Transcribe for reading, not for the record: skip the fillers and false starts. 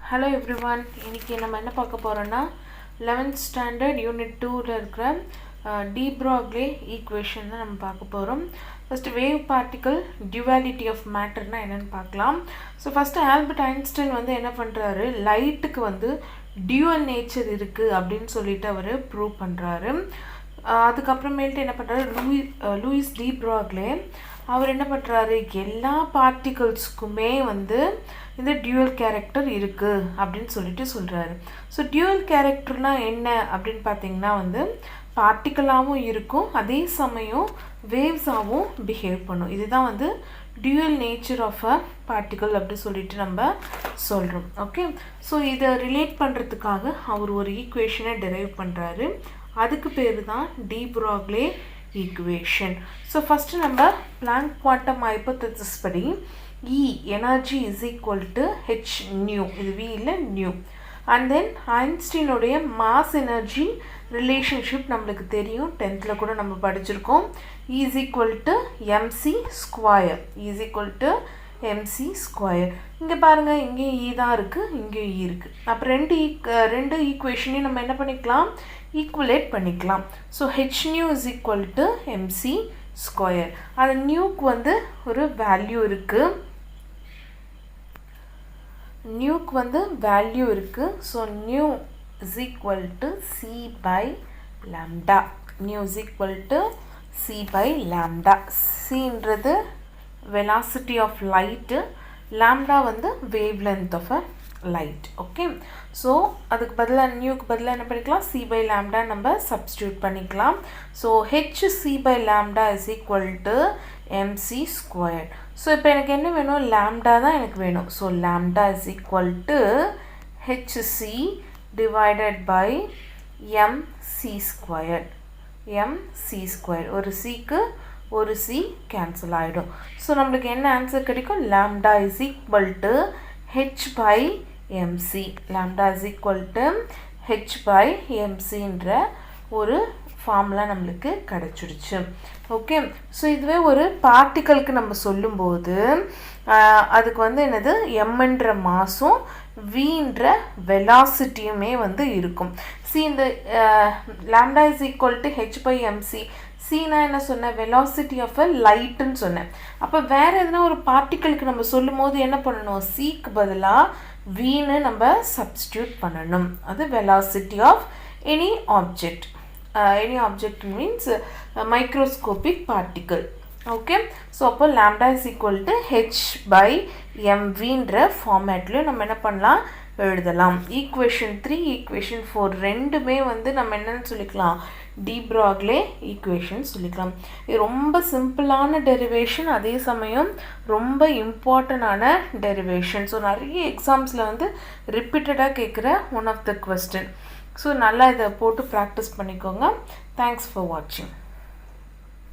Hello everyone, இன்னைக்கு நம்ம என்ன பார்க்க போறோம்னா 11th standard unit 2ல இருக்கிற de Broglie equation தான் நம்ம பார்க்க போறோம். First wave particle duality of matter னா என்னன்னு பார்க்கலாம். So first ஆல்பர்ட் ஐன்ஸ்டைன் வந்து என்ன பண்றாரு, லைட்டுக்கு வந்து dual nature இருக்கு அப்படினு சொல்லிட்டு அவர் ப்ரூவ் பண்றாரு. அதுக்கு அப்புறமேல்ட்டு என்ன பண்றாரு, லூயிஸ் டி ப்ராக்லே அவர் என்ன பண்றாரு, எல்லா பார்ட்டிகல்ஸ்க்குமே வந்து இந்த டியூவல் கேரக்டர் இருக்கு அப்படின்னு சொல்லிட்டு சொல்றாரு. ஸோ டியூவல் கேரக்டர்னா என்ன அப்படின்னு பார்த்தீங்கன்னா வந்து பார்ட்டிக்கலாகவும் இருக்கும், அதே சமயம் வேவ்ஸாகவும் பிஹேவ் பண்ணும். இதுதான் வந்து dual nature of a particle அப்படி சொல்லிட்டு நம்ம சொல்கிறோம். ஓகே, ஸோ இதை ரிலேட் பண்ணுறதுக்காக அவர் ஒரு ஈக்குவேஷனை டெரைவ் பண்ணுறாரு. அதுக்கு பேர் தான் டி ப்ராக்லே ஈக்குவேஷன். ஸோ ஃபஸ்ட்டு நம்ம பிளாங்க் குவாண்டம் ஹைப்போதீசிஸ் படி E energy is equal to h nu, இது v இல்லை nu, and then ஐன்ஸ்டீனுடைய mass energy relationship நம்மளுக்கு தெரியும், 10th கூட நம்ம படிச்சிருக்கோம். E is equal to mc square, E is equal to mc square. இங்கே பாருங்க, இங்கே E தான் இருக்கு, இங்கே E இருக்கு. அப்போ ரெண்டு ஈக்குவேஷனையும் நம்ம என்ன பண்ணிக்கலாம், ஈக்குவலேட் பண்ணிக்கலாம். So h nu is equal to mc square. அது நியூக்கு வந்து ஒரு வேல்யூ இருக்கு, நியூக்கு வந்து வேல்யூ இருக்கு. So nu is equal to c by lambda, nu is equal to c by lambda. சின்றது வெலாசிட்டி ஆஃப் லைட்டு, லாம்டா வந்து wave length of a light. Okay, so அதுக்கு பதிலாக நியூக்கு பதிலாக என்ன பண்ணிக்கலாம், சி பை லாம்டா நம்ம சப்ஸ்டியூட் பண்ணிக்கலாம். So h c by lambda is equal to m c square. So இப்போ எனக்கு என்ன வேணும், லாம்டா தான் எனக்கு வேணும். So lambda is equal to h c divided by MC square, MC square. ஒரு சிக்கு ஒரு சி கேன்சல் ஆகிடும். ஸோ நம்மளுக்கு என்ன ஆன்சர் கிடைக்கும், lambda is equal to h by mc, lambda is equal to h by mc என்ற ஒரு ஃபார்முலா நம்மளுக்கு கிடைச்சிடுச்சு. ஓகே, ஸோ இதுவே ஒரு பார்ட்டிக்கலுக்கு நம்ம சொல்லும்போது அதுக்கு வந்து என்னது, எம்ன்ற மாஸும் வின்ற வெலாசிட்டியுமே வந்து இருக்கும். சி இந்த lambda is equal to h by m c, சீனா என்ன சொன்னேன், வெலாசிட்டி ஆஃப் அ லைட்டுன்னு சொன்னேன். அப்போ வேறு எதுனா ஒரு பார்ட்டிக்கலுக்கு நம்ம சொல்லும் போது என்ன பண்ணணும், சிக்கு பதிலாக வின்னு நம்ம சப்ஸ்டியூட் பண்ணணும். அது velocity of any object, any object means microscopic particle. Okay, so அப்போ lambda is equal to h by எம்வின்ற ஃபார்மேட்லேயும் நம்ம என்ன பண்ணலாம், எழுதலாம். ஈக்குவேஷன் 3 ஈக்குவேஷன் 4 ரெண்டுமே வந்து நம்ம என்னன்னு சொல்லிக்கலாம், டி ப்ராக்லே ஈக்குவேஷன் சொல்லிக்கலாம். இது ரொம்ப சிம்பிளான டெரிவேஷன், அதே சமயம் ரொம்ப இம்பார்ட்டண்டான டெரிவேஷன். ஸோ நிறைய எக்ஸாம்ஸில் வந்து ரிப்பீட்டடாக கேட்குற one of the question. So நல்லா இதை போட்டு ப்ராக்டிஸ் பண்ணிக்கோங்க. தேங்க்ஸ் ஃபார் வாட்சிங்.